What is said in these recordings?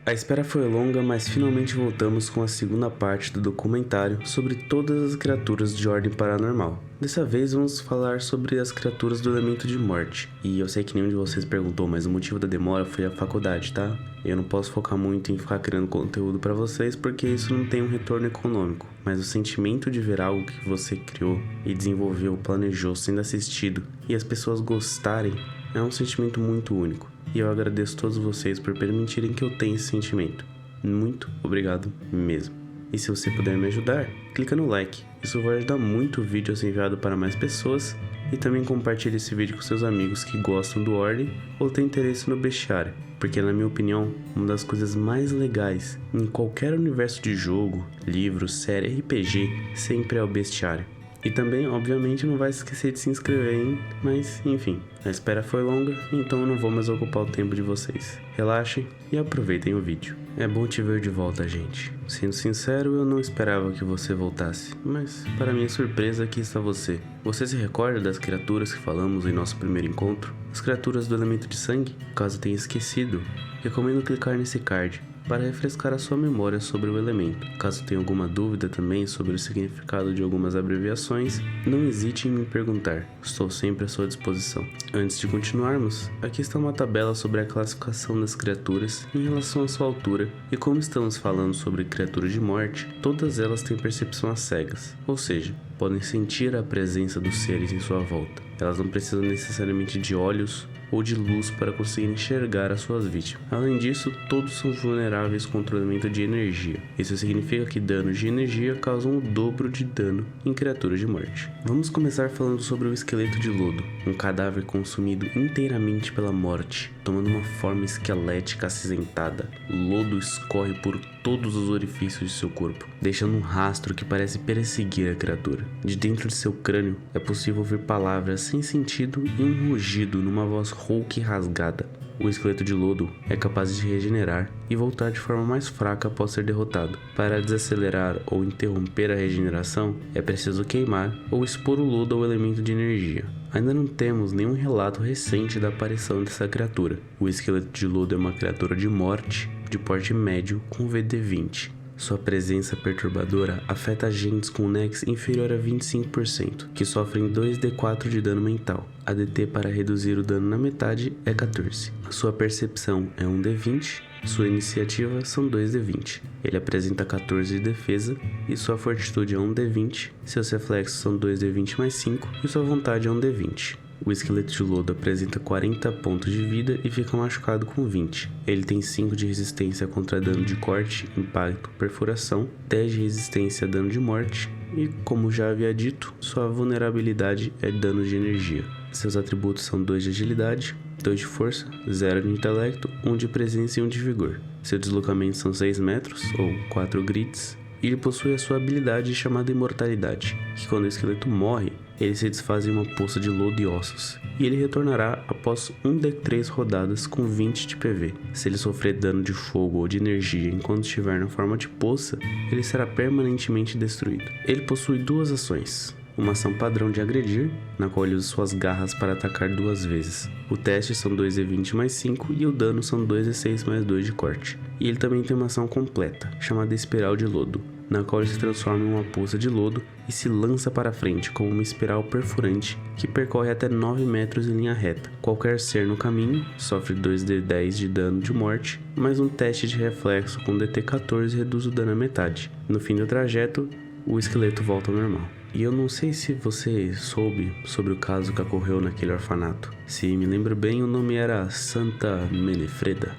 A espera foi longa, mas finalmente voltamos com a segunda parte do documentário sobre todas as criaturas de ordem paranormal. Dessa vez vamos falar sobre as criaturas do elemento de morte. E eu sei que nenhum de vocês perguntou, mas o motivo da demora foi a faculdade, tá? Eu não posso focar muito em ficar criando conteúdo pra vocês porque isso não tem um retorno econômico. Mas o sentimento de ver algo que você criou e desenvolveu, planejou, sendo assistido e as pessoas gostarem é um sentimento muito único. E eu agradeço a todos vocês por permitirem que eu tenha esse sentimento. Muito obrigado mesmo. E se você puder me ajudar, clica no like. Isso vai ajudar muito o vídeo a ser enviado para mais pessoas. E também compartilhe esse vídeo com seus amigos que gostam do Ordem ou têm interesse no bestiário. Porque na minha opinião, uma das coisas mais legais em qualquer universo de jogo, livro, série, RPG, sempre é o bestiário. E também, obviamente, não vai esquecer de se inscrever, hein? Mas, enfim, a espera foi longa, então eu não vou mais ocupar o tempo de vocês. Relaxem e aproveitem o vídeo. É bom te ver de volta, gente. Sendo sincero, eu não esperava que você voltasse, mas, para minha surpresa, aqui está você. Você se recorda das criaturas que falamos em nosso primeiro encontro? As criaturas do elemento de sangue? Caso tenha esquecido, recomendo clicar nesse card para refrescar a sua memória sobre o elemento. Caso tenha alguma dúvida também sobre o significado de algumas abreviações, não hesite em me perguntar, estou sempre à sua disposição. Antes de continuarmos, aqui está uma tabela sobre a classificação das criaturas em relação à sua altura, e como estamos falando sobre criaturas de morte, todas elas têm percepção às cegas, ou seja, podem sentir a presença dos seres em sua volta. Elas não precisam necessariamente de olhos ou de luz para conseguir enxergar as suas vítimas. Além disso, todos são vulneráveis contra o elemento de energia. Isso significa que danos de energia causam o dobro de dano em criaturas de morte. Vamos começar falando sobre o esqueleto de lodo, um cadáver consumido inteiramente pela morte, tomando uma forma esquelética acinzentada. Lodo escorre por todos os orifícios de seu corpo, deixando um rastro que parece perseguir a criatura. De dentro de seu crânio, é possível ouvir palavras sem sentido e um rugido numa voz rouca e rasgada. O esqueleto de lodo é capaz de regenerar e voltar de forma mais fraca após ser derrotado. Para desacelerar ou interromper a regeneração, é preciso queimar ou expor o lodo ao elemento de energia. Ainda não temos nenhum relato recente da aparição dessa criatura. O esqueleto de lodo é uma criatura de morte, de porte médio com VD20. Sua presença perturbadora afeta agentes com NEX inferior a 25%, que sofrem 2d4 de dano mental. A DT para reduzir o dano na metade é 14. Sua percepção é 1d20, sua iniciativa são 2d20. Ele apresenta 14 de defesa e sua fortitude é 1d20, seus reflexos são 2d20 mais 5 e sua vontade é 1d20. O esqueleto de lodo apresenta 40 pontos de vida e fica machucado com 20. Ele tem 5 de resistência contra dano de corte, impacto, perfuração, 10 de resistência a dano de morte e, como já havia dito, sua vulnerabilidade é dano de energia. Seus atributos são 2 de agilidade, 2 de força, 0 de intelecto, 1 de presença e 1 de vigor. Seu deslocamento são 6 metros, ou 4 grids, e ele possui a sua habilidade chamada Imortalidade, que quando o esqueleto morre, ele se desfaz em uma poça de lodo e ossos, e ele retornará após 1d3 rodadas com 20 de PV. Se ele sofrer dano de fogo ou de energia enquanto estiver na forma de poça, ele será permanentemente destruído. Ele possui 2 ações. Uma ação padrão de agredir, na qual ele usa suas garras para atacar 2 vezes. O teste são 2d20 mais 5 e o dano são 2d6 mais 2 de corte. E ele também tem uma ação completa, chamada Espiral de Lodo, na qual ele se transforma em uma poça de lodo e se lança para frente como uma espiral perfurante que percorre até 9 metros em linha reta. Qualquer ser no caminho sofre 2d10 de dano de morte, mais um teste de reflexo com DT 14 reduz o dano à metade. No fim do trajeto, o esqueleto volta ao normal. E eu não sei se você soube sobre o caso que ocorreu naquele orfanato. Se me lembro bem, o nome era Santa Menefreda.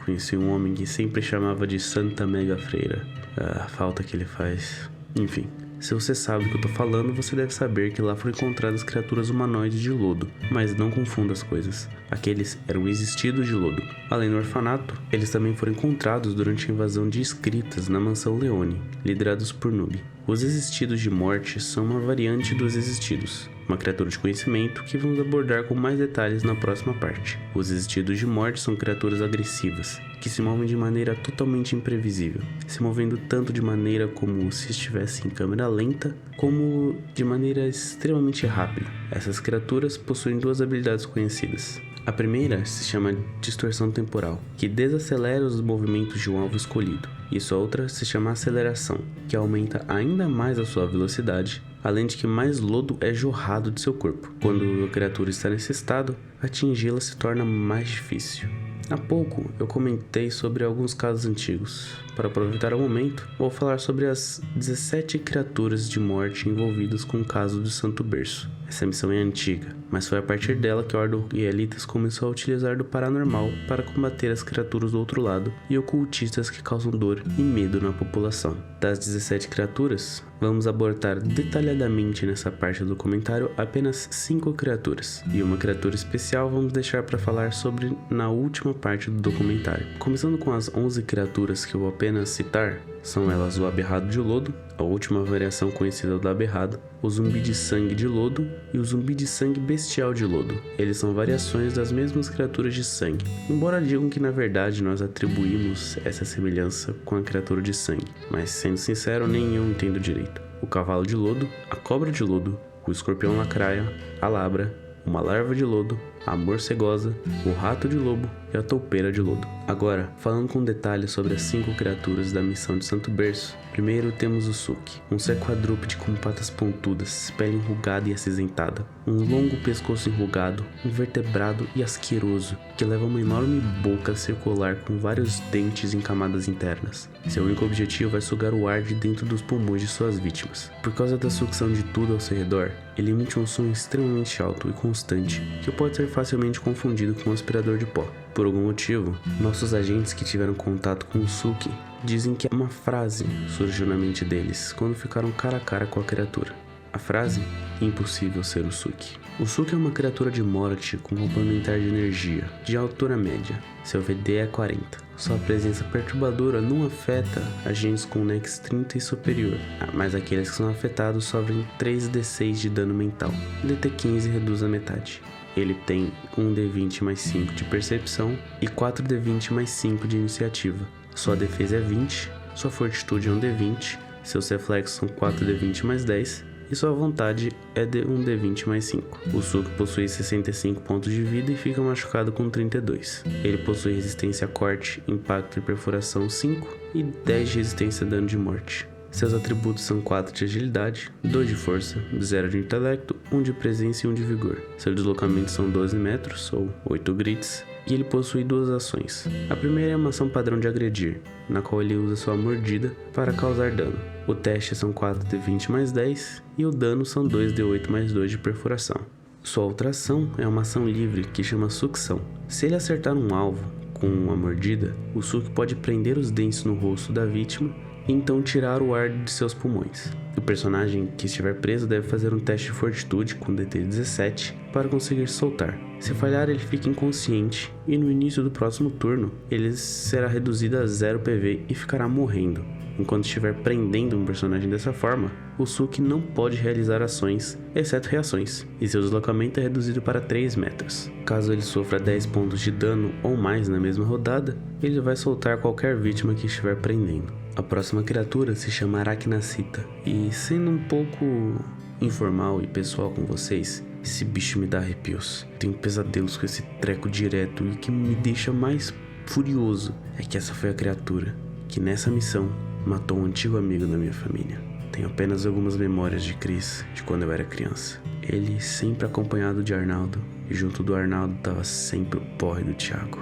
Conheci um homem que sempre chamava de Santa Mega Freira. A falta que ele faz. Enfim, se você sabe do que eu tô falando, você deve saber que lá foram encontradas criaturas humanoides de lodo, mas não confunda as coisas. Aqueles eram existidos de lodo. Além do orfanato, eles também foram encontrados durante a invasão de escritas na mansão Leone, liderados por Noob. Os existidos de morte são uma variante dos existidos, uma criatura de conhecimento que vamos abordar com mais detalhes na próxima parte. Os existidos de morte são criaturas agressivas, que se movem de maneira totalmente imprevisível, se movendo tanto de maneira como se estivesse em câmera lenta, como de maneira extremamente rápida. Essas criaturas possuem 2 habilidades conhecidas. A primeira se chama distorção temporal, que desacelera os movimentos de um alvo escolhido, e sua outra se chama aceleração, que aumenta ainda mais a sua velocidade, além de que mais lodo é jorrado de seu corpo. Quando a criatura está nesse estado, atingi-la se torna mais difícil. Há pouco eu comentei sobre alguns casos antigos. Para aproveitar o momento, vou falar sobre as 17 criaturas de morte envolvidas com o caso do Santo Berço. Essa missão é antiga, mas foi a partir dela que a Ordem Elitas começou a utilizar do paranormal para combater as criaturas do outro lado e ocultistas que causam dor e medo na população. Das 17 criaturas, vamos abordar detalhadamente nessa parte do documentário apenas 5 criaturas, e uma criatura especial vamos deixar para falar sobre na última parte do documentário. Começando com as 11 criaturas que eu vou apenas citar, são elas o Aberrado de Lodo, a última variação conhecida do Aberrado, o Zumbi de Sangue de Lodo e o Zumbi de Sangue Bestial de Lodo. Eles são variações das mesmas criaturas de sangue, embora digam que na verdade nós atribuímos essa semelhança com a criatura de sangue, mas sendo sincero, nem eu entendo direito. O Cavalo de Lodo, a Cobra de Lodo, o Escorpião Lacraia, a Labra, uma Larva de Lodo, a Morcegosa, o Rato de Lobo e a Toupeira de Lodo. Agora, falando com detalhes sobre as 5 criaturas da missão de Santo Berço, primeiro temos o Suki, um ser quadrúpede com patas pontudas, pele enrugada e acinzentada, um longo pescoço enrugado, invertebrado e asqueroso, que leva uma enorme boca circular com vários dentes em camadas internas. Seu único objetivo é sugar o ar de dentro dos pulmões de suas vítimas. Por causa da sucção de tudo ao seu redor, ele emite um som extremamente alto e constante, que pode ser facilmente confundido com um aspirador de pó. Por algum motivo, nossos agentes que tiveram contato com o Suki dizem que uma frase surgiu na mente deles quando ficaram cara a cara com a criatura. A frase: impossível ser o Suki. O Suki é uma criatura de morte com complementar de energia, de altura média. Seu VD é 40. Sua presença perturbadora não afeta agentes com Nex 30 e superior, mas aqueles que são afetados sofrem 3d6 de dano mental. DT15 reduz a metade. Ele tem 1d20 mais 5 de percepção e 4d20 mais 5 de iniciativa. Sua defesa é 20, sua fortitude é 1d20, seus reflexos são 4d20 mais 10 e sua vontade é de 1d20 mais 5. O Suki possui 65 pontos de vida e fica machucado com 32. Ele possui resistência a corte, impacto e perfuração 5 e 10 de resistência a dano de morte. Seus atributos são 4 de agilidade, 2 de força, 0 de intelecto, 1 de presença e 1 de vigor. Seus deslocamentos são 12 metros, ou 8 grits, e ele possui 2 ações. A primeira é uma ação padrão de agredir, na qual ele usa sua mordida para causar dano. O teste são 4d20 mais 10, e o dano são 2d8 mais 2 de perfuração. Sua outra ação é uma ação livre, que chama sucção. Se ele acertar um alvo com uma mordida, o Suki pode prender os dentes no rosto da vítima e então tirar o ar de seus pulmões. O personagem que estiver preso deve fazer um teste de fortitude com DT 17 para conseguir soltar. Se falhar, ele fica inconsciente e no início do próximo turno ele será reduzido a 0 PV e ficará morrendo. Enquanto estiver prendendo um personagem dessa forma, o Suki não pode realizar ações, exceto reações, e seu deslocamento é reduzido para 3 metros. Caso ele sofra 10 pontos de dano ou mais na mesma rodada, ele vai soltar qualquer vítima que estiver prendendo. A próxima criatura se chama Arachnacita, e sendo um pouco informal e pessoal com vocês, esse bicho me dá arrepios. Tenho pesadelos com esse treco direto, e o que me deixa mais furioso é que essa foi a criatura que nessa missão matou um antigo amigo da minha família. Tenho apenas algumas memórias de Chris, de quando eu era criança. Ele sempre acompanhado de Arnaldo, e junto do Arnaldo tava sempre o porre do Thiago.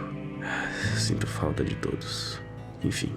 Sinto falta de todos. Enfim,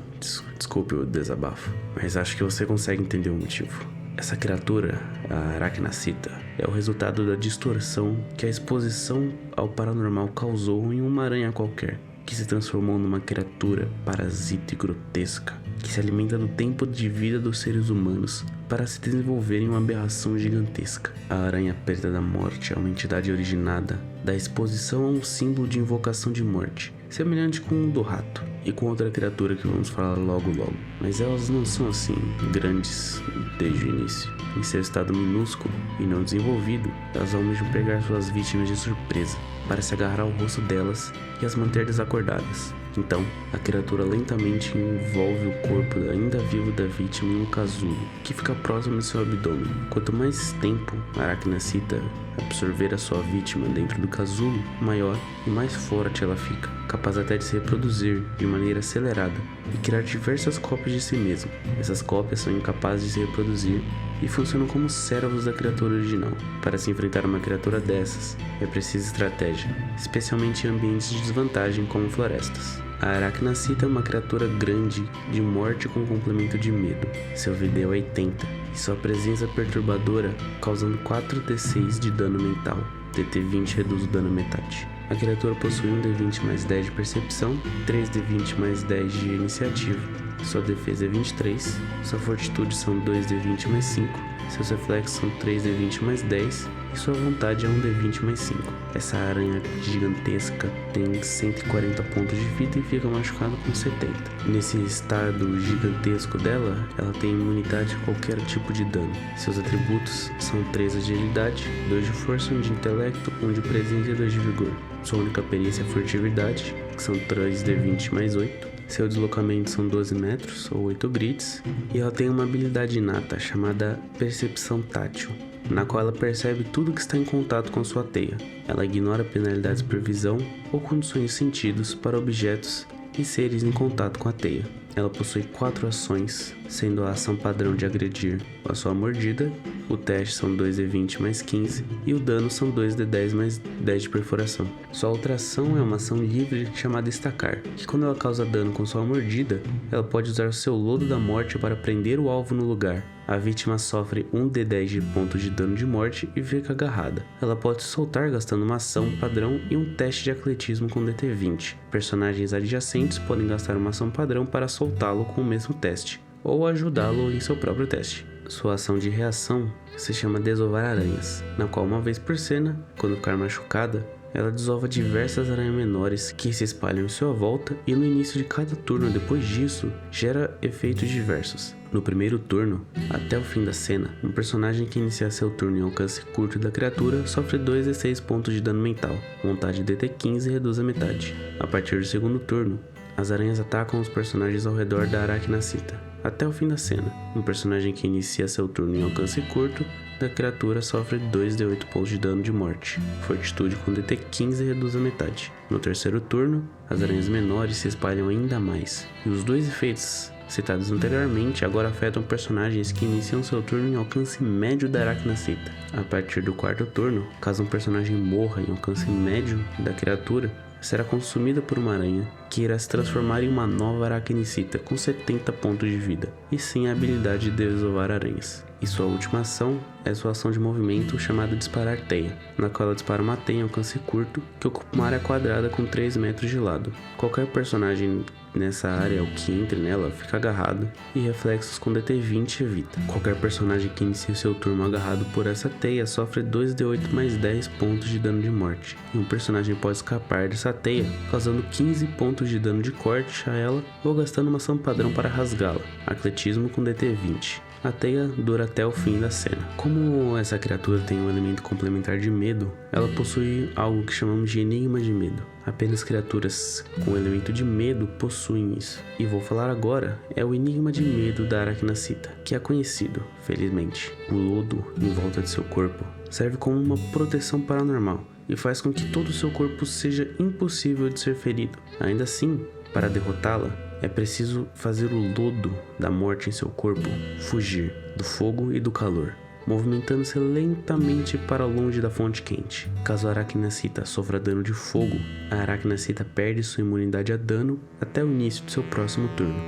desculpe o desabafo, mas acho que você consegue entender o motivo. Essa criatura, a Arachnacita, é o resultado da distorção que a exposição ao paranormal causou em uma aranha qualquer, que se transformou numa criatura parasita e grotesca, que se alimenta do tempo de vida dos seres humanos para se desenvolver em uma aberração gigantesca. A aranha preta da morte é uma entidade originada da exposição a um símbolo de invocação de morte, semelhante com o do rato e com outra criatura que vamos falar logo. Mas elas não são assim grandes desde o início. Em seu estado minúsculo e não desenvolvido, elas almejam pegar suas vítimas de surpresa para se agarrar ao rosto delas e as manter desacordadas. Então, a criatura lentamente envolve o corpo ainda vivo da vítima em um casulo, que fica próximo de seu abdômen. Quanto mais tempo a Arachnacita absorver a sua vítima dentro do casulo, maior e mais forte ela fica, capaz até de se reproduzir de maneira acelerada e criar diversas cópias de si mesma. Essas cópias são incapazes de se reproduzir e funcionam como servos da criatura original. Para se enfrentar uma criatura dessas, é preciso estratégia, especialmente em ambientes de desvantagem como florestas. A Arachnacita é uma criatura grande, de morte com complemento de medo. Seu VD é 80 e sua presença perturbadora, causando 4d6 de dano mental. DT20 reduz o dano a metade. A criatura possui um D20 mais 10 de percepção, 3d20 mais 10 de iniciativa. Sua defesa é 23, sua fortitude são 2d20 mais 5, seus reflexos são 3d20 mais 10 e sua vontade é 1d20 mais 5. Essa aranha gigantesca tem 140 pontos de vida e fica machucada com 70. Nesse estado gigantesco dela, ela tem imunidade a qualquer tipo de dano. Seus atributos são 3 de agilidade, 2 de força, 1 de intelecto, 1 de presença e 2 de vigor. Sua única perícia é furtividade, que são 3d20 mais 8. Seu deslocamento são 12 metros, ou 8 grids, e ela tem uma habilidade inata chamada Percepção Tátil, na qual ela percebe tudo que está em contato com sua teia. Ela ignora penalidades por visão ou condições de sentidos para objetos e seres em contato com a teia. Ela possui 4 ações, sendo a ação padrão de agredir a sua mordida, o teste são 2d20 mais 15 e o dano são 2d10 mais 10 de perfuração. Sua outra ação é uma ação livre chamada estacar, que quando ela causa dano com sua mordida, ela pode usar o seu lodo da morte para prender o alvo no lugar. A vítima sofre 1d10 de pontos de dano de morte e fica agarrada. Ela pode se soltar gastando uma ação padrão e um teste de atletismo com DT20. Personagens adjacentes podem gastar uma ação padrão para soltá-lo com o mesmo teste, ou ajudá-lo em seu próprio teste. Sua ação de reação se chama Desovar Aranhas, na qual uma vez por cena, quando ficar machucada, ela desova diversas aranhas menores que se espalham em sua volta e no início de cada turno depois disso, gera efeitos diversos. No primeiro turno, até o fim da cena, um personagem que inicia seu turno em alcance curto da criatura sofre 2d6 pontos de dano mental, vontade DT15 reduz a metade. A partir do segundo turno, as aranhas atacam os personagens ao redor da Arachnacita. Até o fim da cena, um personagem que inicia seu turno em alcance curto da criatura sofre 2d8 pontos de dano de morte. Fortitude com DT15 reduz a metade. No terceiro turno, as aranhas menores se espalham ainda mais. E os dois efeitos citados anteriormente agora afetam personagens que iniciam seu turno em alcance médio da Arachnacita. A partir do quarto turno, caso um personagem morra em alcance médio da criatura, será consumida por uma aranha que irá se transformar em uma nova Arachnacita com 70 pontos de vida, e sem a habilidade de desovar aranhas. E sua última ação é sua ação de movimento chamada Disparar Teia, na qual ela dispara uma teia em alcance curto que ocupa uma área quadrada com 3 metros de lado. Qualquer personagem nessa área ou que entre nela fica agarrado e reflexos com DT20 evita. Qualquer personagem que inicie seu turno agarrado por essa teia sofre 2d8 mais 10 pontos de dano de morte. E um personagem pode escapar dessa teia, causando 15 pontos de dano de corte a ela ou gastando uma ação padrão para rasgá-la. Atletismo com DT20. A teia dura até o fim da cena. Como essa criatura tem um elemento complementar de medo, ela possui algo que chamamos de enigma de medo. Apenas criaturas com elemento de medo possuem isso. E vou falar agora é o enigma de medo da Arachnacita, que é conhecido, felizmente. O lodo em volta de seu corpo serve como uma proteção paranormal e faz com que todo o seu corpo seja impossível de ser ferido. Ainda assim, para derrotá-la, é preciso fazer o lodo da morte em seu corpo fugir do fogo e do calor, movimentando-se lentamente para longe da fonte quente. Caso a Arachnacita sofra dano de fogo, a Arachnacita perde sua imunidade a dano até o início de seu próximo turno.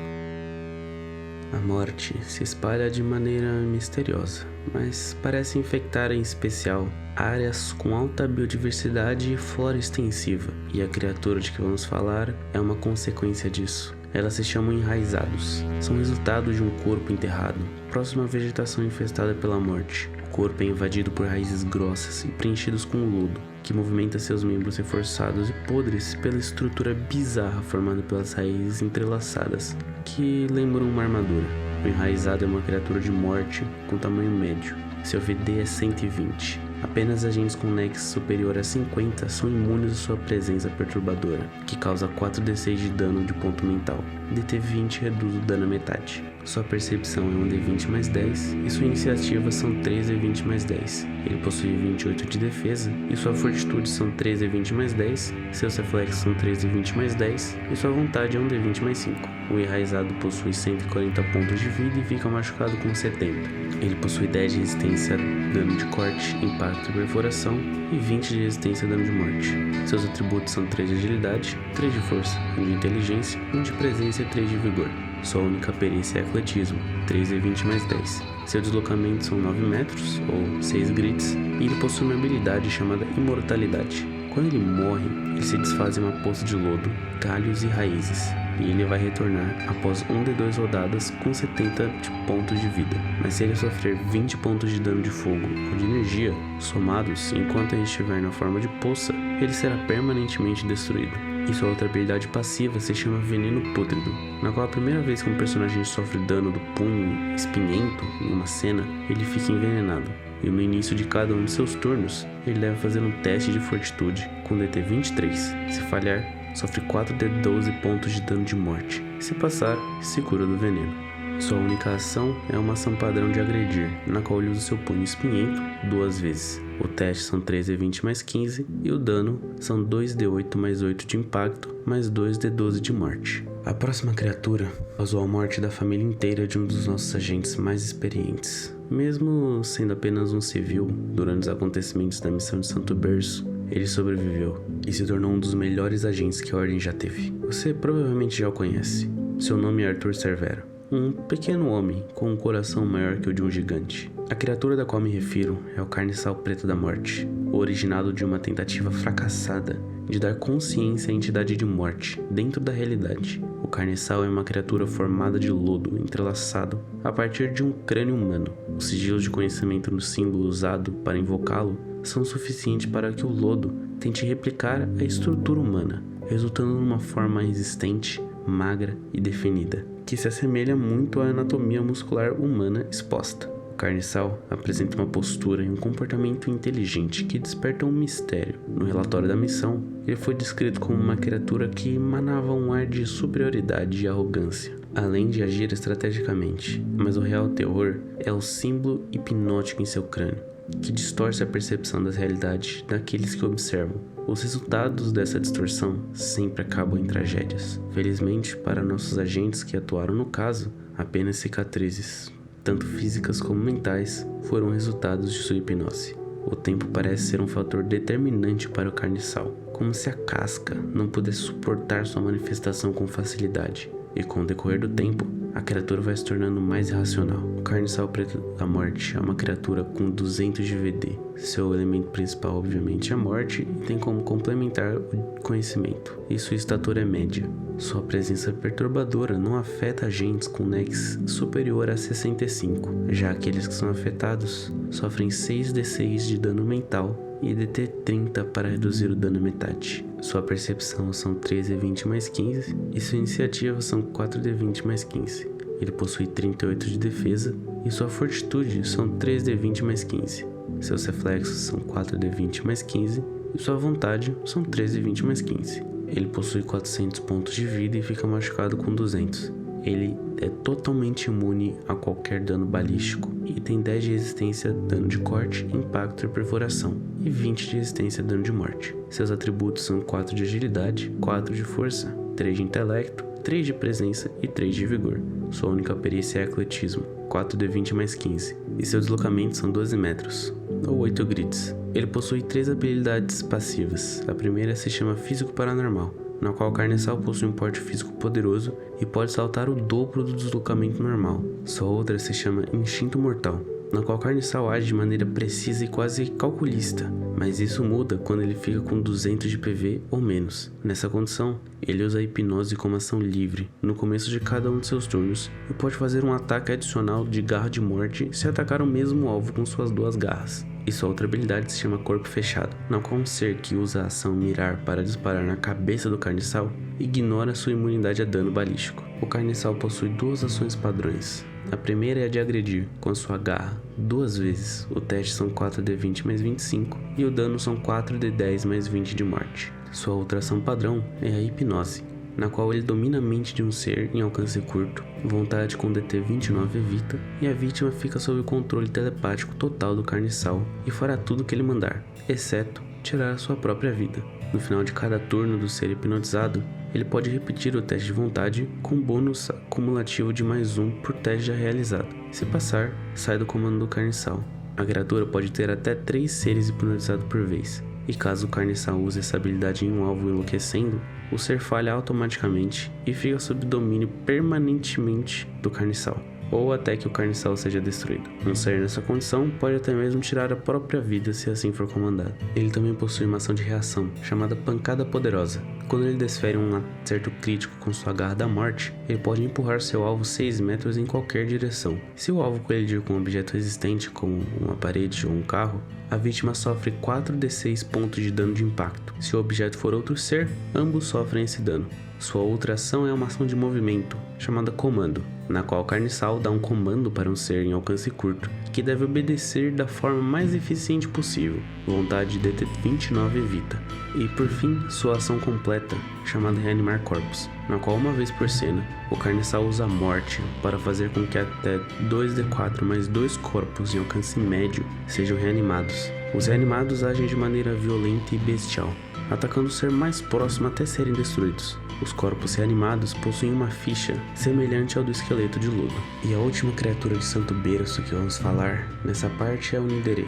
A morte se espalha de maneira misteriosa, mas parece infectar em especial áreas com alta biodiversidade e flora extensiva, e a criatura de que vamos falar é uma consequência disso. Elas se chamam enraizados. São resultado de um corpo enterrado, próximo à vegetação infestada pela morte. O corpo é invadido por raízes grossas e preenchidos com lodo, que movimenta seus membros reforçados e podres pela estrutura bizarra formada pelas raízes entrelaçadas, que lembram uma armadura. O enraizado é uma criatura de morte com tamanho médio. Seu VD é 120. Apenas agentes com Nex superior a 50 são imunes à sua presença perturbadora, que causa 4d6 de dano de ponto mental. DT20 reduz o dano à metade. Sua percepção é um D20 mais 10 e sua iniciativa são 3d20 mais 10. Ele possui 28 de defesa e sua fortitude são 3d20 mais 10, seus reflexos são 3d20 mais 10 e sua vontade é um D20 mais 5. O enraizado possui 140 pontos de vida e fica machucado com 70. Ele possui 10 de resistência a dano de corte, impacto e perfuração e 20 de resistência a dano de morte. Seus atributos são 3 de agilidade, 3 de força, 1 de inteligência, 1 de presença e 3 de vigor. Sua única perícia é atletismo, 3d20 mais 10. Seu deslocamento são 9 metros, ou 6 grits, e ele possui uma habilidade chamada imortalidade. Quando ele morre, ele se desfaz em uma poça de lodo, galhos e raízes, e ele vai retornar após 1d2 rodadas com 70 pontos de vida. Mas se ele sofrer 20 pontos de dano de fogo ou de energia, somados enquanto ele estiver na forma de poça, ele será permanentemente destruído. E sua outra habilidade passiva se chama Veneno Pútrido, na qual a primeira vez que um personagem sofre dano do punho espinhento em uma cena, ele fica envenenado. E no início de cada um de seus turnos, ele deve fazer um teste de fortitude com DT 23. Se falhar, sofre 4d12 pontos de dano de morte. Se passar, se cura do veneno. Sua única ação é uma ação padrão de agredir, na qual ele usa seu punho espinhento 2 vezes. O teste são 3d20 mais 15 e o dano são 2d8 mais 8 de impacto mais 2d12 de morte. A próxima criatura causou a morte da família inteira de um dos nossos agentes mais experientes. Mesmo sendo apenas um civil, durante os acontecimentos da missão de Santo Berço, ele sobreviveu e se tornou um dos melhores agentes que a Ordem já teve. Você provavelmente já o conhece. Seu nome é Arthur Cervero. Um pequeno homem com um coração maior que o de um gigante. A criatura da qual me refiro é o Carniçal Preto da Morte, originado de uma tentativa fracassada de dar consciência à entidade de morte dentro da realidade. O Carniçal é uma criatura formada de lodo entrelaçado a partir de um crânio humano. Os sigilos de conhecimento no símbolo usado para invocá-lo são suficientes para que o lodo tente replicar a estrutura humana, resultando numa forma resistente, magra e definida, que se assemelha muito à anatomia muscular humana exposta. O Carniçal apresenta uma postura e um comportamento inteligente que despertam um mistério. No relatório da missão, ele foi descrito como uma criatura que emanava um ar de superioridade e arrogância, além de agir estrategicamente. Mas o real terror é o símbolo hipnótico em seu crânio, que distorce a percepção da realidade daqueles que observam. Os resultados dessa distorção sempre acabam em tragédias. Felizmente, para nossos agentes que atuaram no caso, apenas cicatrizes, tanto físicas como mentais, foram resultados de sua hipnose. O tempo parece ser um fator determinante para o Carniçal, como se a casca não pudesse suportar sua manifestação com facilidade. E com o decorrer do tempo, a criatura vai se tornando mais irracional. O Carniçal Preto da Morte é uma criatura com 200 de VD. Seu elemento principal, obviamente, é a morte e tem como complementar o conhecimento. E sua estatura é média. Sua presença perturbadora não afeta agentes com Nex superior a 65, já aqueles que são afetados sofrem 6d6 de dano mental e DT 30 para reduzir o dano à metade. Sua percepção são 3d20 mais 15 e sua iniciativa são 4d20 mais 15. Ele possui 38 de defesa e sua fortitude são 3d20 mais 15. Seus reflexos são 4d20 mais 15 e sua vontade são 13d20 mais 15. Ele possui 400 pontos de vida e fica machucado com 200. Ele é totalmente imune a qualquer dano balístico e tem 10 de resistência a dano de corte, impacto e perfuração e 20 de resistência a dano de morte. Seus atributos são 4 de agilidade, 4 de força, 3 de intelecto, 3 de presença e 3 de vigor. Sua única perícia é atletismo, 4d20 mais 15, e seu deslocamento são 12 metros, ou 8 grits. Ele possui 3 habilidades passivas. A primeira se chama Físico Paranormal, na qual o Carniçal possui um porte físico poderoso e pode saltar o dobro do deslocamento normal. Sua outra se chama Instinto Mortal, na qual o Carniçal age de maneira precisa e quase calculista, mas isso muda quando ele fica com 200 de PV ou menos. Nessa condição, ele usa a hipnose como ação livre no começo de cada um de seus turnos e pode fazer um ataque adicional de garra de morte se atacar o mesmo alvo com suas 2 garras. E sua outra habilidade se chama Corpo Fechado, na qual um ser que usa a ação mirar para disparar na cabeça do Carniçal ignora sua imunidade a dano balístico. O Carniçal possui 2 ações padrões. A primeira é a de agredir, com sua garra, 2 vezes. O teste são 4d20 mais 25 e o dano são 4d10 mais 20 de morte. Sua outra ação padrão é a hipnose, na qual ele domina a mente de um ser em alcance curto, vontade com DT 29 evita, e a vítima fica sob o controle telepático total do carniçal e fará tudo o que ele mandar, exceto tirar a sua própria vida. No final de cada turno do ser hipnotizado, ele pode repetir o teste de vontade com bônus acumulativo de mais 1 por teste já realizado. Se passar, sai do comando do carniçal. A criatura pode ter até 3 seres hipnotizados por vez, e caso o carniçal use essa habilidade em um alvo enlouquecendo, o ser falha automaticamente e fica sob domínio permanentemente do carniçal, ou até que o carniçal seja destruído. Um ser nessa condição pode até mesmo tirar a própria vida se assim for comandado. Ele também possui uma ação de reação, chamada Pancada Poderosa. Quando ele desfere um acerto crítico com sua garra da morte, ele pode empurrar seu alvo 6 metros em qualquer direção. Se o alvo colidir com um objeto resistente, como uma parede ou um carro, a vítima sofre 4d6 pontos de dano de impacto. Se o objeto for outro ser, ambos sofrem esse dano. Sua outra ação é uma ação de movimento, chamada Comando, na qual o carniçal dá um comando para um ser em alcance curto, que deve obedecer da forma mais eficiente possível. Vontade de DT 29 evita. E por fim, sua ação completa, chamada Reanimar Corpos, na qual uma vez por cena, o carniçal usa a morte para fazer com que até 2d4 mais 2 corpos em alcance médio sejam reanimados. Os reanimados agem de maneira violenta e bestial, atacando o ser mais próximo até serem destruídos. Os corpos reanimados possuem uma ficha semelhante ao do esqueleto de lodo. E a última criatura de santo berço que vamos falar nessa parte é o Nidere.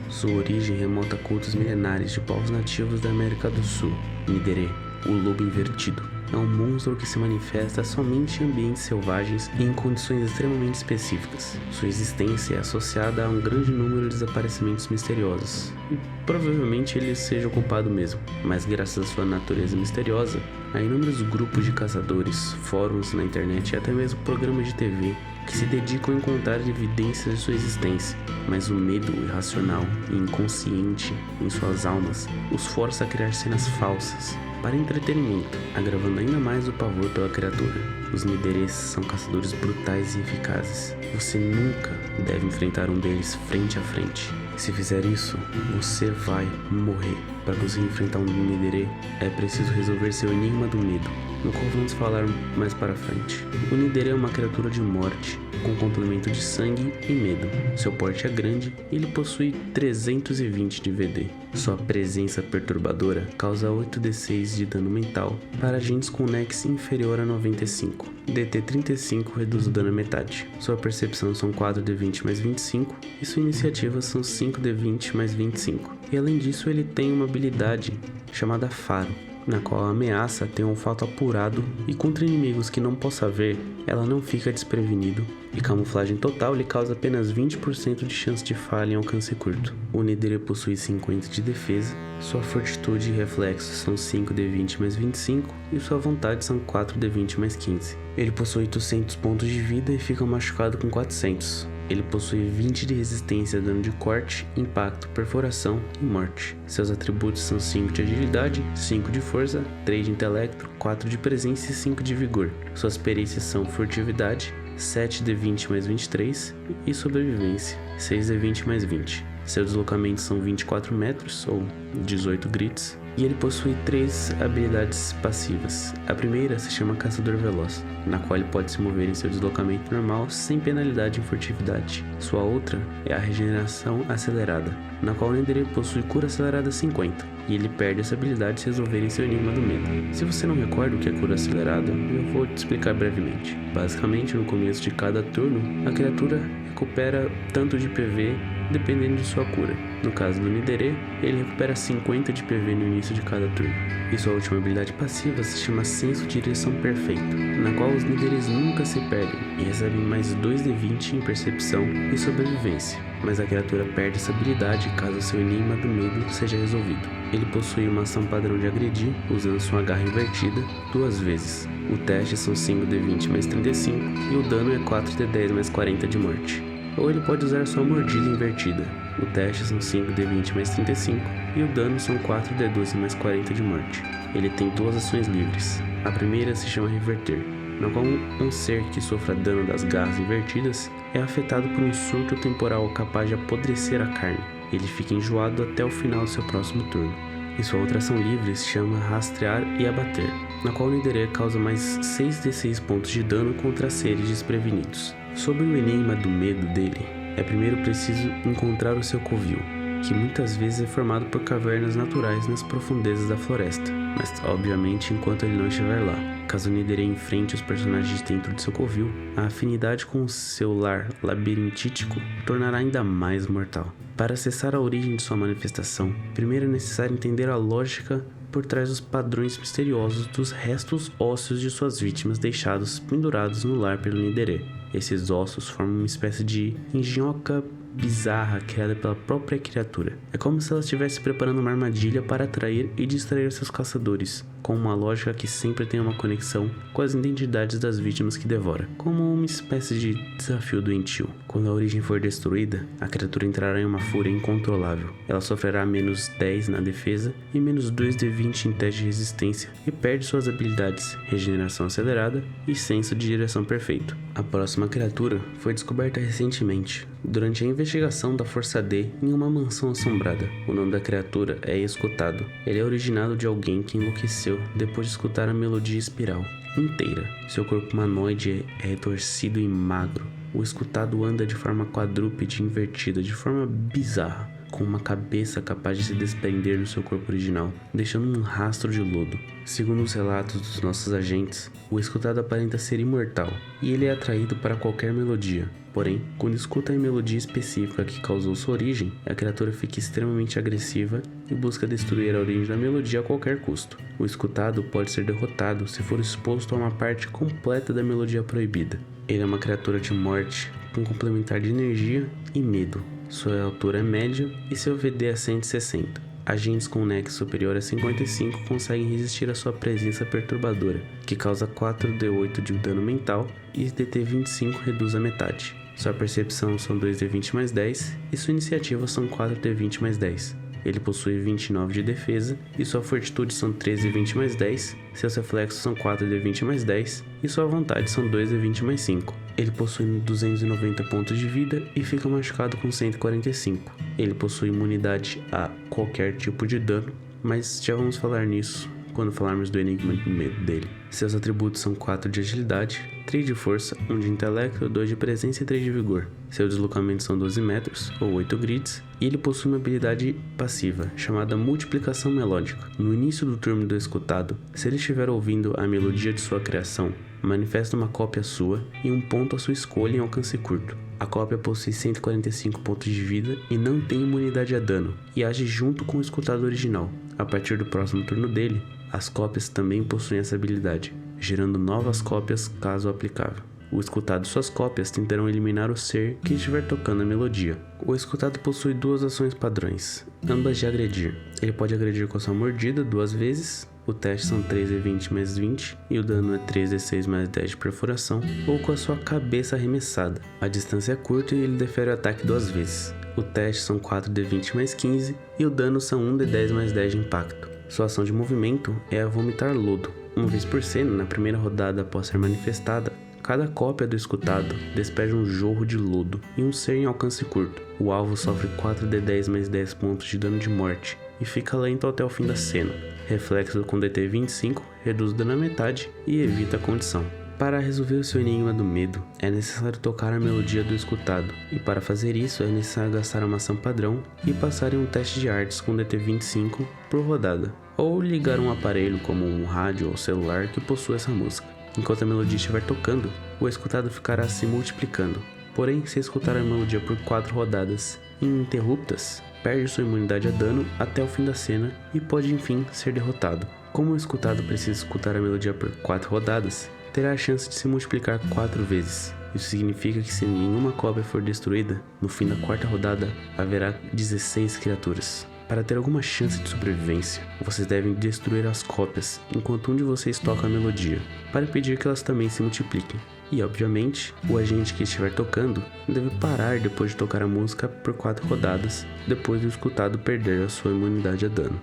Sua origem remonta a cultos milenares de povos nativos da América do Sul. Nidere, o lobo invertido, é um monstro que se manifesta somente em ambientes selvagens e em condições extremamente específicas. Sua existência é associada a um grande número de desaparecimentos misteriosos, e provavelmente ele seja o culpado mesmo, mas graças à sua natureza misteriosa, há inúmeros grupos de caçadores, fóruns na internet e até mesmo programas de TV que se dedicam a encontrar evidências de sua existência, mas o medo irracional e inconsciente em suas almas os força a criar cenas falsas para entretenimento, agravando ainda mais o pavor pela criatura. Os Nideres são caçadores brutais e eficazes. Você nunca deve enfrentar um deles frente a frente. Se fizer isso, você vai morrer. Para conseguir enfrentar um Nidere, é preciso resolver seu enigma do medo, no qual vamos falar mais para frente. O Nidere é uma criatura de morte, com complemento de sangue e medo. Seu porte é grande e ele possui 320 de VD. Sua presença perturbadora causa 8d6 de dano mental para agentes com Nex inferior a 95. DT 35 reduz o dano a metade. Sua percepção são 4d20 mais 25 e sua iniciativa são 5d20 mais 25. E além disso ele tem uma habilidade chamada Faro, na qual a ameaça tem um olfato apurado e contra inimigos que não possa ver, ela não fica desprevenido, e camuflagem total lhe causa apenas 20% de chance de falha em alcance curto. O Nidere possui 50 de defesa, sua fortitude e reflexos são 5d20 mais 25 e sua vontade são 4d20 mais 15. Ele possui 800 pontos de vida e fica machucado com 400. Ele possui 20 de resistência a dano de corte, impacto, perfuração e morte. Seus atributos são 5 de agilidade, 5 de força, 3 de intelecto, 4 de presença e 5 de vigor. Suas perícias são furtividade, 7d20 mais 23 e sobrevivência, 6d20 mais 20. Seus deslocamentos são 24 metros ou 18 grits. E ele possui 3 habilidades passivas. A primeira se chama Caçador Veloz, na qual ele pode se mover em seu deslocamento normal sem penalidade em furtividade. Sua outra é a Regeneração Acelerada, na qual o Nidere possui cura acelerada 50, e ele perde essa habilidade se resolver em seu enigma do medo. Se você não recorda o que é cura acelerada, eu vou te explicar brevemente. Basicamente, no começo de cada turno, a criatura recupera tanto de PV dependendo de sua cura. No caso do Nidere, ele recupera 50 de PV no início de cada turno. E sua última habilidade passiva se chama Senso de Direção Perfeito, na qual os Nideres nunca se perdem e recebem mais 2d20 em percepção e sobrevivência, mas a criatura perde essa habilidade caso seu enigma do medo seja resolvido. Ele possui uma ação padrão de agredir, usando sua garra invertida 2 vezes. O teste são 5d20 mais 35 e o dano é 4d10 mais 40 de morte. Ou ele pode usar sua mordida invertida. O teste são 5d20 mais 35 e o dano são 4d12 mais 40 de morte. Ele tem 2 ações livres. A primeira se chama Reverter. na qual um ser que sofra dano das garras invertidas é afetado por um surto temporal capaz de apodrecer a carne. Ele fica enjoado até o final do seu próximo turno. E sua outra ação livre se chama Rastrear e Abater, na qual o Nidere causa mais 6d6 pontos de dano contra seres desprevenidos. Sobre o enigma do medo dele, é primeiro preciso encontrar o seu covil, que muitas vezes é formado por cavernas naturais nas profundezas da floresta, mas obviamente enquanto ele não estiver lá. Caso o Nidere enfrente os personagens dentro de seu covil, a afinidade com o seu lar labirintítico tornará ainda mais mortal. Para acessar a origem de sua manifestação, primeiro é necessário entender a lógica por trás dos padrões misteriosos dos restos ósseos de suas vítimas deixados pendurados no lar pelo Nidere. Esses ossos formam uma espécie de engenhoca bizarra criada pela própria criatura. É como se ela estivesse preparando uma armadilha para atrair e distrair seus caçadores, com uma lógica que sempre tem uma conexão com as identidades das vítimas que devora, como uma espécie de desafio doentio. Quando a origem for destruída, a criatura entrará em uma fúria incontrolável. Ela sofrerá menos 10 na defesa e menos 2d20 em teste de resistência e perde suas habilidades regeneração acelerada e senso de direção perfeito. A próxima criatura foi descoberta recentemente, durante a investigação da Força D em uma mansão assombrada. O nome da criatura é Escutado. Ele é originado de alguém que enlouqueceu depois de escutar a melodia espiral inteira. Seu corpo humanoide é retorcido e magro. O Escutado anda de forma quadrúpede invertida, de forma bizarra, com uma cabeça capaz de se desprender do seu corpo original, deixando um rastro de lodo. Segundo os relatos dos nossos agentes, o Escutado aparenta ser imortal, e ele é atraído para qualquer melodia. Porém, quando escuta a melodia específica que causou sua origem, a criatura fica extremamente agressiva e busca destruir a origem da melodia a qualquer custo. O Escutado pode ser derrotado se for exposto a uma parte completa da melodia proibida. Ele é uma criatura de morte, com complementar de energia e medo. Sua altura é média e seu VD é 160. Agentes com nexo superior a 55 conseguem resistir à sua presença perturbadora, que causa 4d8 de dano mental e DT 25 reduz a metade. Sua percepção são 2d20 mais 10 e sua iniciativa são 4d20 mais 10. Ele possui 29 de defesa e sua fortitude são 13d20 mais 10, seus reflexos são 4d20 mais 10 e sua vontade são 2d20 mais 5. Ele possui 290 pontos de vida e fica machucado com 145. Ele possui imunidade a qualquer tipo de dano, mas já vamos falar nisso quando falarmos do enigma do medo dele. Seus atributos são 4 de agilidade, 3 de força, 1 de intelecto, 2 de presença e 3 de vigor. Seu deslocamento são 12 metros, ou 8 grids, e ele possui uma habilidade passiva, chamada multiplicação melódica. No início do turno do Escutado, se ele estiver ouvindo a melodia de sua criação, manifesta uma cópia sua e um ponto à sua escolha em alcance curto. A cópia possui 145 pontos de vida e não tem imunidade a dano, e age junto com o Escutado original. A partir do próximo turno dele, as cópias também possuem essa habilidade, gerando novas cópias caso aplicável. O Escutado e suas cópias tentarão eliminar o ser que estiver tocando a melodia. O Escutado possui duas ações padrões, ambas de agredir. Ele pode agredir com a sua mordida 2 vezes, o teste são 3d20 mais 20 e o dano é 3d6 mais 10 de perfuração, ou com a sua cabeça arremessada. A distância é curta e ele defere o ataque 2 vezes. O teste são 4d20 mais 15 e o dano são 1d10 mais 10 de impacto. Sua ação de movimento é a vomitar lodo. Uma vez por cena, na primeira rodada após ser manifestada, cada cópia do Escutado despeja um jorro de lodo e um ser em alcance curto. O alvo sofre 4d10 mais 10 pontos de dano de morte e fica lento até o fim da cena. Reflexo com DT 25 reduz o dano à metade e evita a condição. Para resolver o seu enigma do medo, é necessário tocar a melodia do Escutado, e para fazer isso é necessário gastar uma ação padrão e passar em um teste de artes com DT 25 por rodada, ou ligar um aparelho como um rádio ou celular que possua essa música. Enquanto a melodia estiver tocando, o Escutado ficará se multiplicando. Porém, se escutar a melodia por 4 rodadas ininterruptas, perde sua imunidade a dano até o fim da cena e pode enfim ser derrotado. Como o Escutado precisa escutar a melodia por 4 rodadas, terá a chance de se multiplicar 4 vezes. Isso significa que se nenhuma cópia for destruída, no fim da 4ª rodada haverá 16 criaturas. Para ter alguma chance de sobrevivência, vocês devem destruir as cópias enquanto um de vocês toca a melodia, para impedir que elas também se multipliquem. E obviamente, o agente que estiver tocando deve parar depois de tocar a música por 4 rodadas, depois do Escutado perder a sua imunidade a dano.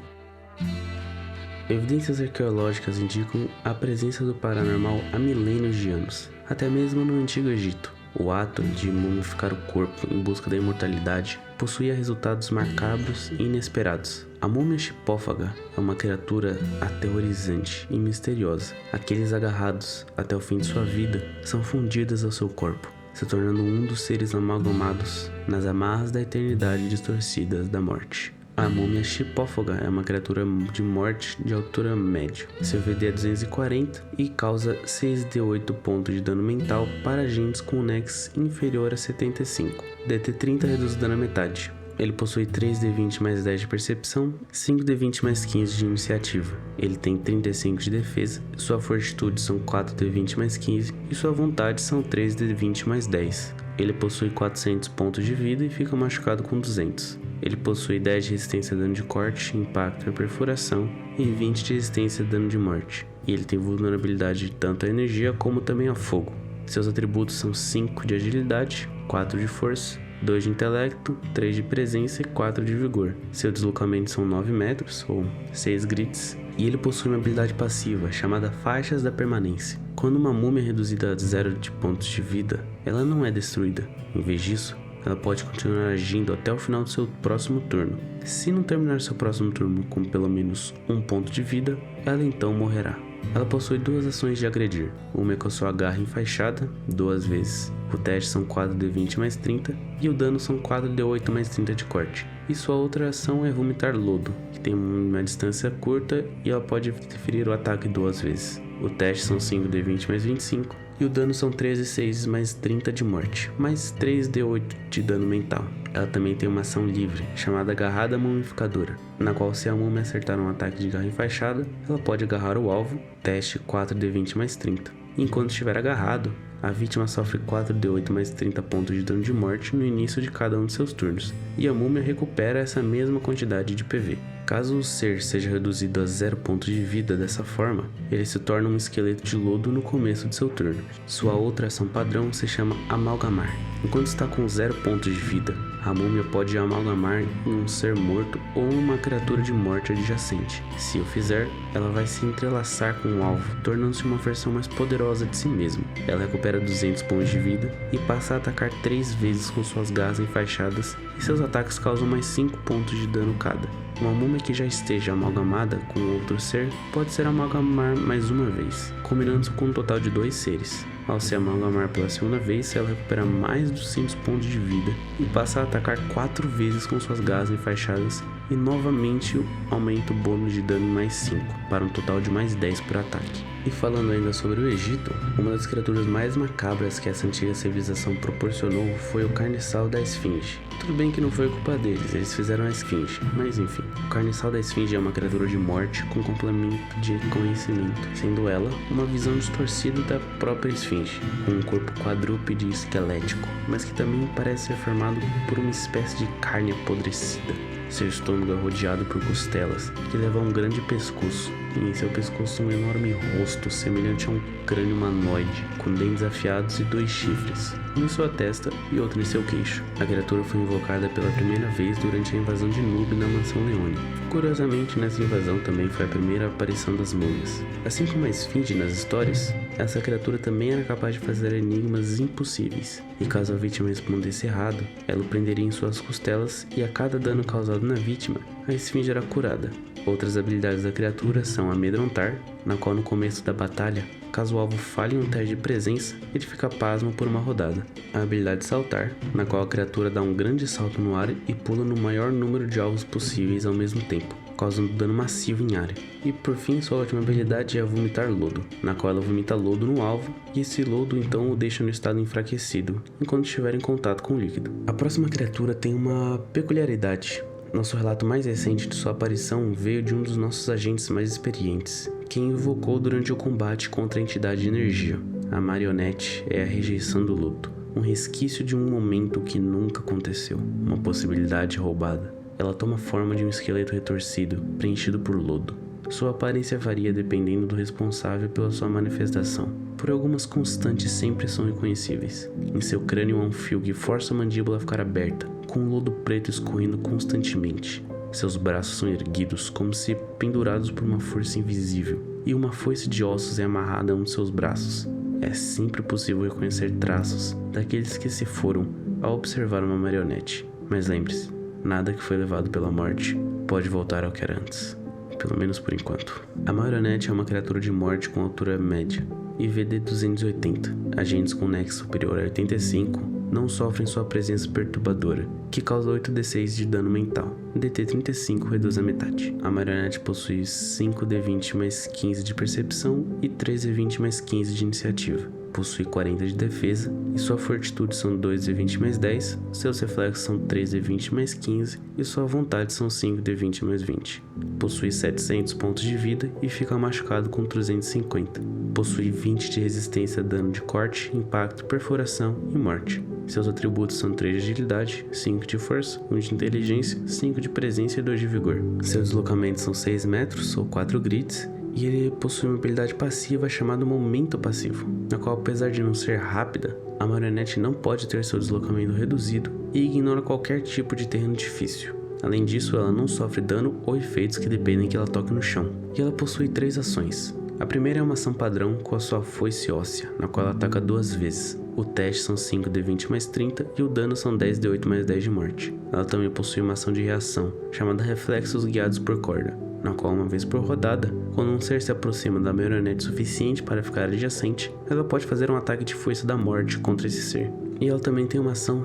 Evidências arqueológicas indicam a presença do paranormal há milênios de anos, até mesmo no Antigo Egito. O ato de mumificar o corpo em busca da imortalidade possuía resultados macabros e inesperados. A múmia chipófaga é uma criatura aterrorizante e misteriosa. Aqueles agarrados até o fim de sua vida são fundidos ao seu corpo, se tornando um dos seres amalgamados nas amarras da eternidade distorcidas da morte. A múmia chipófaga é uma criatura de morte de altura média. Seu VD é 240 e causa 6d8 pontos de dano mental para agentes com Nex inferior a 75. DT 30 reduz o dano à metade. Ele possui 3d20 mais 10 de percepção, 5d20 mais 15 de iniciativa. Ele tem 35 de defesa, sua fortitude são 4d20 mais 15 e sua vontade são 3d20 mais 10. Ele possui 400 pontos de vida e fica machucado com 200. Ele possui 10 de resistência a dano de corte, impacto e perfuração e 20 de resistência a dano de morte. E ele tem vulnerabilidade tanto à energia como também a fogo. Seus atributos são 5 de agilidade, 4 de força, 2 de intelecto, 3 de presença e 4 de vigor. Seu deslocamento são 9 metros, ou 6 grits, e ele possui uma habilidade passiva, chamada Faixas da Permanência. Quando uma múmia é reduzida a 0 de pontos de vida, ela não é destruída. Em vez disso, ela pode continuar agindo até o final do seu próximo turno. Se não terminar seu próximo turno com pelo menos 1 ponto de vida, ela então morrerá. Ela possui 2 ações de agredir, uma é com a sua garra enfaixada, 2 vezes. O teste são 4d20 mais 30 e o dano são 4d8 mais 30 de corte. E sua outra ação é vomitar lodo, que tem uma distância curta e ela pode ferir o ataque 2 vezes. O teste são 5d20 mais 25 e o dano são 13d6 mais 30 de morte, mais 3d8 de dano mental. Ela também tem uma ação livre, chamada Agarrada Mumificadora, na qual se a múmia acertar um ataque de garra enfaixada, ela pode agarrar o alvo, teste 4d20 mais 30. Enquanto estiver agarrado, a vítima sofre 4d8 mais 30 pontos de dano de morte no início de cada um de seus turnos, e a múmia recupera essa mesma quantidade de PV. Caso o ser seja reduzido a 0 pontos de vida dessa forma, ele se torna um esqueleto de lodo no começo de seu turno. Sua outra ação padrão se chama Amalgamar. Enquanto está com 0 pontos de vida, a múmia pode amalgamar em um ser morto ou uma criatura de morte adjacente. Se o fizer, ela vai se entrelaçar com o alvo, tornando-se uma versão mais poderosa de si mesma. Ela recupera 200 pontos de vida e passa a atacar 3 vezes com suas garras enfaixadas, e seus ataques causam mais 5 pontos de dano cada. Uma múmia que já esteja amalgamada com outro ser pode ser amalgamar mais uma vez, combinando-se com um total de 2 seres. Ao se amalgamar pela segunda vez, ela recupera mais de 200 pontos de vida e passa a atacar 4 vezes com suas garras enfaixadas, e novamente aumenta o bônus de dano em mais 5, para um total de mais 10 por ataque. E falando ainda sobre o Egito, uma das criaturas mais macabras que essa antiga civilização proporcionou foi o carniçal da Esfinge. Tudo bem que não foi culpa deles, eles fizeram a Esfinge, mas enfim. O carniçal da Esfinge é uma criatura de morte com complemento de conhecimento, sendo ela uma visão distorcida da própria Esfinge, com um corpo quadrúpede e esquelético, mas que também parece ser formado por uma espécie de carne apodrecida. Seu estômago é rodeado por costelas, que levam a um grande pescoço, e em seu pescoço um enorme rosto semelhante a um crânio humanoide, com dentes afiados e 2 chifres, um em sua testa e outro em seu queixo. A criatura foi invocada pela primeira vez durante a invasão de Nub na mansão Leone. Curiosamente, nessa invasão também foi a primeira aparição das múmias. Assim como a Esfinge nas histórias, essa criatura também era capaz de fazer enigmas impossíveis, e caso a vítima respondesse errado, ela o prenderia em suas costelas e a cada dano causado na vítima, a Esfinge era curada. Outras habilidades da criatura são Amedrontar, na qual no começo da batalha, caso o alvo falhe um teste de presença, ele fica pasmo por uma rodada. A habilidade Saltar, na qual a criatura dá um grande salto no ar e pula no maior número de alvos possíveis ao mesmo tempo, causando dano massivo em área. E por fim, sua última habilidade é a Vomitar Lodo, na qual ela vomita lodo no alvo, e esse lodo então o deixa no estado enfraquecido, enquanto estiver em contato com o líquido. A próxima criatura tem uma peculiaridade. Nosso relato mais recente de sua aparição veio de um dos nossos agentes mais experientes, quem invocou durante o combate contra a entidade de energia. A marionete é a rejeição do luto, um resquício de um momento que nunca aconteceu, uma possibilidade roubada. Ela toma forma de um esqueleto retorcido, preenchido por lodo. Sua aparência varia dependendo do responsável pela sua manifestação, porém algumas constantes sempre são reconhecíveis. Em seu crânio há um fio que força a mandíbula a ficar aberta, com um lodo preto escorrendo constantemente. Seus braços são erguidos como se pendurados por uma força invisível, e uma foice de ossos é amarrada a um de seus braços. É sempre possível reconhecer traços daqueles que se foram ao observar uma marionete. Mas lembre-se, nada que foi levado pela morte pode voltar ao que era antes. Pelo menos por enquanto. A marionete é uma criatura de morte com altura média e VD 280. Agentes com nexo superior a 85 não sofrem sua presença perturbadora, que causa 8d6 de dano mental. DT 35 reduz a metade. A marionete possui 5d20 mais 15 de percepção e 3d20 mais 15 de iniciativa. Possui 40 de defesa e sua fortitude são 2d20 mais 10, seus reflexos são 3d20 mais 15 e sua vontade são 5d20 mais 20. Possui 700 pontos de vida e fica machucado com 350. Possui 20 de resistência a dano de corte, impacto, perfuração e morte. Seus atributos são 3 de agilidade, 5 de força, 1 de inteligência, 5 de presença e 2 de vigor. Seus deslocamentos são 6 metros ou 4 grids. E ele possui uma habilidade passiva chamada Momento Passivo, na qual, apesar de não ser rápida, a marionete não pode ter seu deslocamento reduzido e ignora qualquer tipo de terreno difícil. Além disso, ela não sofre dano ou efeitos que dependem que ela toque no chão. E ela possui 3 ações. A primeira é uma ação padrão com a sua foice óssea, na qual ela ataca 2 vezes. O teste são 5d20 mais 30 e o dano são 10d8 mais 10 de morte. Ela também possui uma ação de reação, chamada Reflexos Guiados por Corda, na qual, uma vez por rodada, quando um ser se aproxima da marionete suficiente para ficar adjacente, ela pode fazer um ataque de foice da morte contra esse ser. E ela também tem uma ação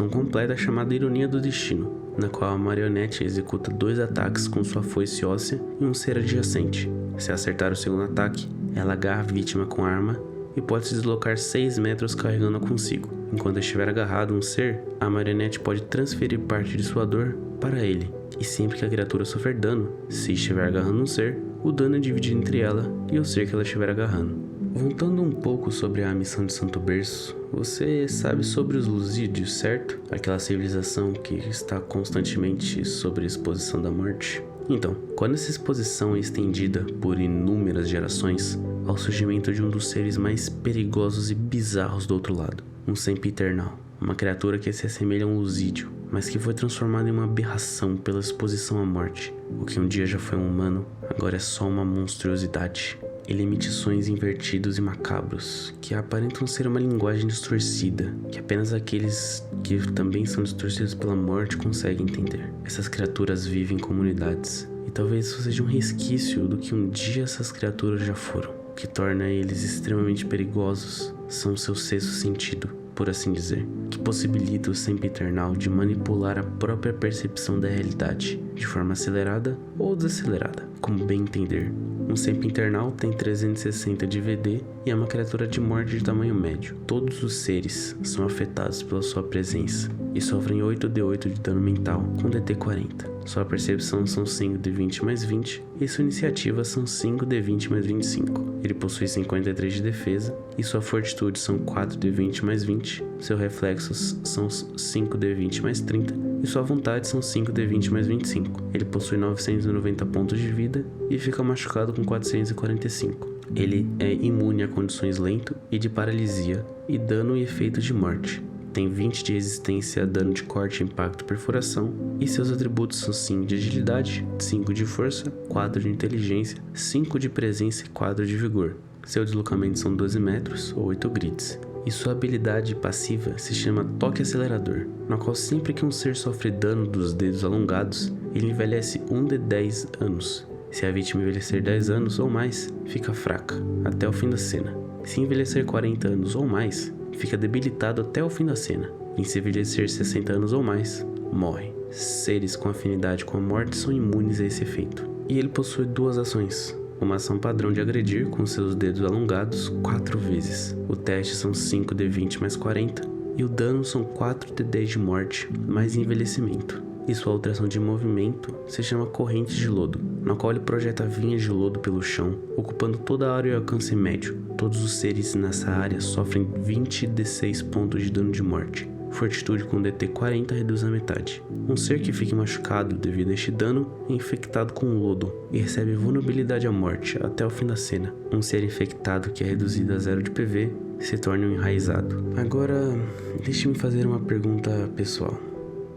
completa chamada Ironia do Destino, na qual a marionete executa 2 ataques com sua foice óssea em um ser adjacente. Se acertar o segundo ataque, ela agarra a vítima com a arma e pode se deslocar 6 metros carregando-a consigo. Enquanto estiver agarrado um ser, a marionete pode transferir parte de sua dor para ele. E sempre que a criatura sofrer dano, se estiver agarrando um ser, o dano é dividido entre ela e o ser que ela estiver agarrando. Voltando um pouco sobre a missão de Santo Berço, você sabe sobre os Lusídios, certo? Aquela civilização que está constantemente sob a exposição da morte. Então, quando essa exposição é estendida por inúmeras gerações, ao surgimento de um dos seres mais perigosos e bizarros do outro lado, um sempiternal, uma criatura que se assemelha a um Lusídio, mas que foi transformada em uma aberração pela exposição à morte. O que um dia já foi um humano, agora é só uma monstruosidade. Ele emite sons invertidos e macabros, que aparentam ser uma linguagem distorcida, que apenas aqueles que também são distorcidos pela morte conseguem entender. Essas criaturas vivem em comunidades, e talvez isso seja um resquício do que um dia essas criaturas já foram. O que torna eles extremamente perigosos são seu sexto sentido, por assim dizer, que possibilita o sempiternal de manipular a própria percepção da realidade, de forma acelerada ou desacelerada, como bem entender. Um sempiternal tem 360 de VD e é uma criatura de morte de tamanho médio. Todos os seres são afetados pela sua presença e sofrem 8d8 de dano mental com DT 40. Sua percepção são 5d20 mais 20 e sua iniciativa são 5d20 mais 25. Ele possui 53 de defesa e sua fortitude são 4d20 mais 20. Seus reflexos são 5d20 mais 30 e sua vontade são 5d20 mais 25. Ele possui 990 pontos de vida e fica machucado com 445. Ele é imune a condições lento e de paralisia e dano e efeito de morte. Tem 20 de resistência a dano de corte, impacto, perfuração, e seus atributos são 5 de agilidade, 5 de força, 4 de inteligência, 5 de presença e 4 de vigor. Seu deslocamento são 12 metros ou 8 grids. E sua habilidade passiva se chama Toque Acelerador, na qual sempre que um ser sofre dano dos dedos alongados, ele envelhece 1 de 10 anos. Se a vítima envelhecer 10 anos ou mais, fica fraca, até o fim da cena. Se envelhecer 40 anos ou mais, fica debilitado até o fim da cena. E se envelhecer 60 anos ou mais, morre. Seres com afinidade com a morte são imunes a esse efeito. E ele possui 2 ações. Uma ação padrão de agredir com seus dedos alongados 4 vezes. O teste são 5d20 mais 40 e o dano são 4d10 de morte mais envelhecimento. E sua outra ação de movimento se chama Corrente de Lodo, na qual ele projeta vinhas de lodo pelo chão, ocupando toda a área de alcance médio. Todos os seres nessa área sofrem 20d6 pontos de dano de morte. Fortitude com DT 40 reduz a metade. Um ser que fique machucado devido a este dano é infectado com lodo e recebe vulnerabilidade à morte até o fim da cena. Um ser infectado que é reduzido a 0 de PV se torna um enraizado. Agora, deixe-me fazer uma pergunta pessoal.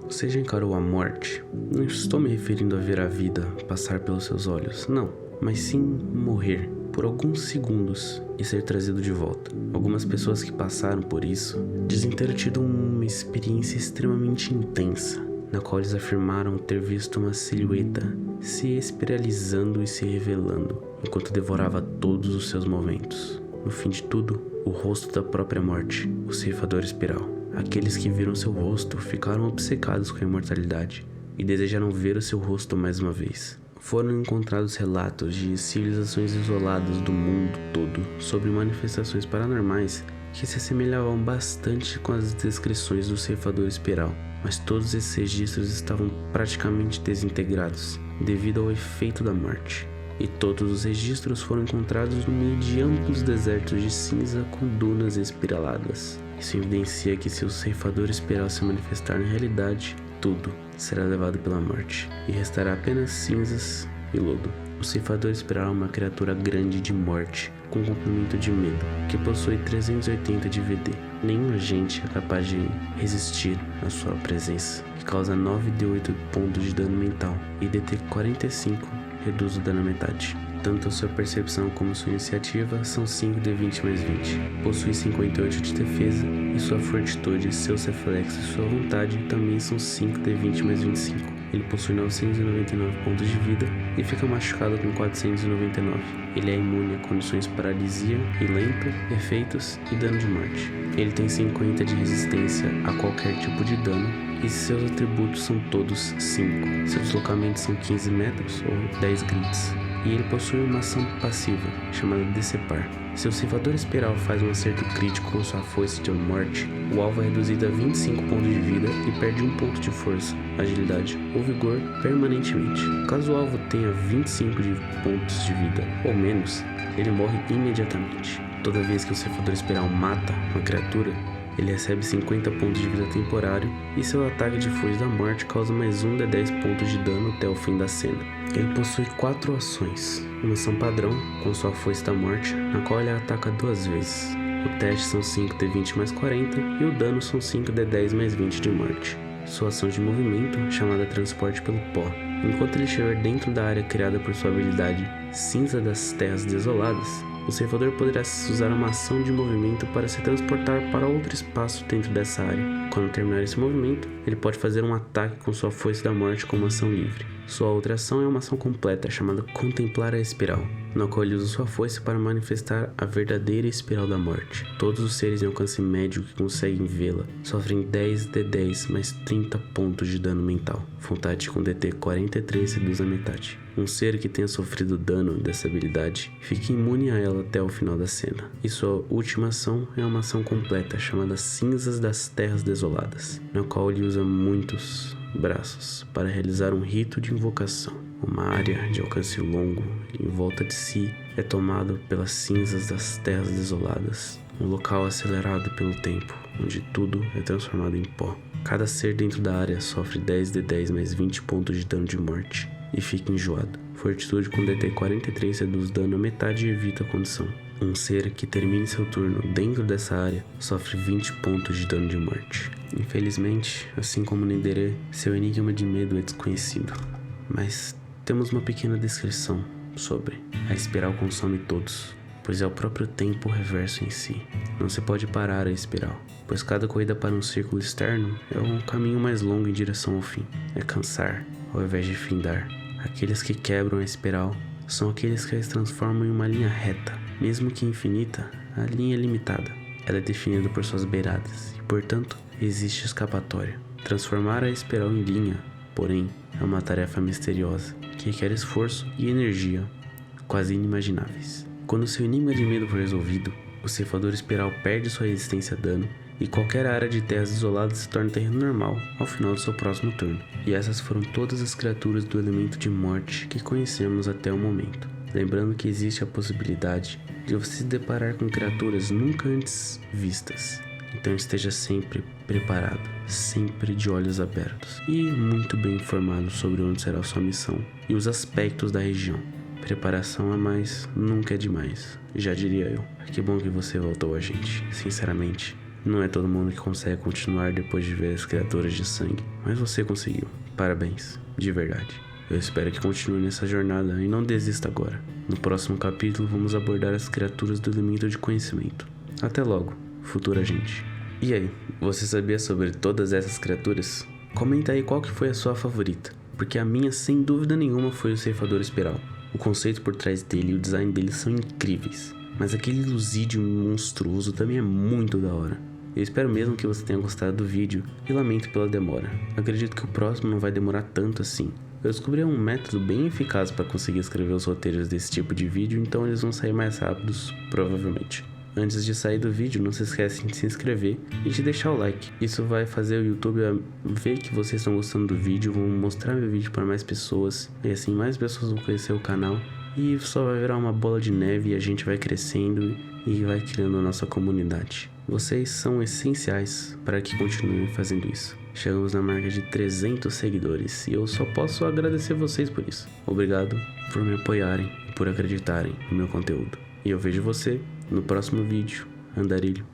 Você já encarou a morte? Não estou me referindo a ver a vida passar pelos seus olhos, não, mas sim morrer por alguns segundos e ser trazido de volta. Algumas pessoas que passaram por isso dizem ter tido uma experiência extremamente intensa, na qual eles afirmaram ter visto uma silhueta se espiralizando e se revelando, enquanto devorava todos os seus movimentos. No fim de tudo, o rosto da própria morte, o ceifador espiral. Aqueles que viram seu rosto ficaram obcecados com a imortalidade e desejaram ver o seu rosto mais uma vez. Foram encontrados relatos de civilizações isoladas do mundo todo sobre manifestações paranormais que se assemelhavam bastante com as descrições do ceifador espiral, mas todos esses registros estavam praticamente desintegrados devido ao efeito da morte. E todos os registros foram encontrados no meio de amplos desertos de cinza com dunas espiraladas. Isso evidencia que se o ceifador espiral se manifestar na realidade, tudo será levado pela morte e restará apenas cinzas e lodo. O ceifador espiral é uma criatura grande de morte, com comprimento de medo, que possui 380 de VD. Nenhum agente é capaz de resistir à sua presença, que causa 9d8 pontos de dano mental e DT 45 reduz o dano à metade. Tanto sua percepção como sua iniciativa são 5d20 mais 20. Possui 58 de defesa e sua fortitude, seus reflexos e sua vontade também são 5d20 mais 25. Ele possui 999 pontos de vida e fica machucado com 499. Ele é imune a condições de paralisia e lento, efeitos e dano de morte. Ele tem 50 de resistência a qualquer tipo de dano e seus atributos são todos 5. Seus deslocamentos são 15 metros ou 10 grids. E ele possui uma ação passiva, chamada Decepar. Se o ceifador espiral faz um acerto crítico com sua foice de morte, o alvo é reduzido a 25 pontos de vida e perde 1 ponto de força, agilidade ou vigor permanentemente. Caso o alvo tenha 25 de pontos de vida ou menos, ele morre imediatamente. Toda vez que o ceifador espiral mata uma criatura, ele recebe 50 pontos de vida temporário e seu ataque de foice da morte causa mais um de 10 pontos de dano até o fim da cena. Ele possui 4 ações, uma ação padrão com sua foice da morte, na qual ele ataca 2 vezes. O teste são 5d20 mais 40 e o dano são 5d10 mais 20 de morte. Sua ação de movimento, chamada Transporte pelo Pó. Enquanto ele estiver dentro da área criada por sua habilidade Cinza das Terras Desoladas, o ceifador poderá usar uma ação de movimento para se transportar para outro espaço dentro dessa área. Quando terminar esse movimento, ele pode fazer um ataque com sua foice da morte como ação livre. Sua outra ação é uma ação completa, chamada Contemplar a Espiral, na qual ele usa sua foice para manifestar a verdadeira espiral da morte. Todos os seres em alcance médio que conseguem vê-la sofrem 10d10 mais 30 pontos de dano mental. Vontade com DT 43 reduz a metade. Um ser que tenha sofrido dano dessa habilidade fica imune a ela até o final da cena. E sua última ação é uma ação completa, chamada Cinzas das Terras Desoladas, na qual ele usa muitos braços para realizar um rito de invocação. Uma área de alcance longo em volta de si é tomada pelas cinzas das terras desoladas, um local acelerado pelo tempo, onde tudo é transformado em pó. Cada ser dentro da área sofre 10d10 mais 20 pontos de dano de morte e fica enjoado. Fortitude com DT 43 reduz dano a metade e evita a condição. Um ser que termine seu turno dentro dessa área sofre 20 pontos de dano de morte. Infelizmente, assim como Nendere, seu enigma de medo é desconhecido. Mas temos uma pequena descrição sobre. A espiral consome todos, pois é o próprio tempo reverso em si. Não se pode parar a espiral, pois cada corrida para um círculo externo é um caminho mais longo em direção ao fim. É cansar, ao invés de findar. Aqueles que quebram a espiral são aqueles que as transformam em uma linha reta. Mesmo que infinita, a linha é limitada. Ela é definida por suas beiradas e, portanto, existe escapatória. Transformar a espiral em linha, porém, é uma tarefa misteriosa que requer esforço e energia quase inimagináveis. Quando seu enigma de medo for resolvido, o ceifador espiral perde sua resistência a dano e qualquer área de terras desoladas se torna terreno normal ao final do seu próximo turno. E essas foram todas as criaturas do elemento de morte que conhecemos até o momento. Lembrando que existe a possibilidade de você se deparar com criaturas nunca antes vistas. Então esteja sempre preparado, sempre de olhos abertos e muito bem informado sobre onde será sua missão e os aspectos da região. Preparação a mais nunca é demais, já diria eu. Que bom que você voltou a gente, sinceramente. Não é todo mundo que consegue continuar depois de ver as criaturas de sangue, mas você conseguiu. Parabéns, de verdade. Eu espero que continue nessa jornada e não desista agora. No próximo capítulo vamos abordar as criaturas do elemento de conhecimento. Até logo, futura gente. E aí, você sabia sobre todas essas criaturas? Comenta aí qual que foi a sua favorita, porque a minha sem dúvida nenhuma foi o Ceifador Espiral. O conceito por trás dele e o design dele são incríveis, mas aquele Luzidium monstruoso também é muito da hora. Eu espero mesmo que você tenha gostado do vídeo e lamento pela demora. Acredito que o próximo não vai demorar tanto assim. Eu descobri um método bem eficaz para conseguir escrever os roteiros desse tipo de vídeo, então eles vão sair mais rápidos, provavelmente. Antes de sair do vídeo, não se esquece de se inscrever e de deixar o like. Isso vai fazer o YouTube ver que vocês estão gostando do vídeo, vão mostrar meu vídeo para mais pessoas, e assim mais pessoas vão conhecer o canal. E só vai virar uma bola de neve e a gente vai crescendo e vai criando a nossa comunidade. Vocês são essenciais para que continuem fazendo isso. Chegamos na marca de 300 seguidores e eu só posso agradecer vocês por isso. Obrigado por me apoiarem e por acreditarem no meu conteúdo. E eu vejo você no próximo vídeo. Andarilho.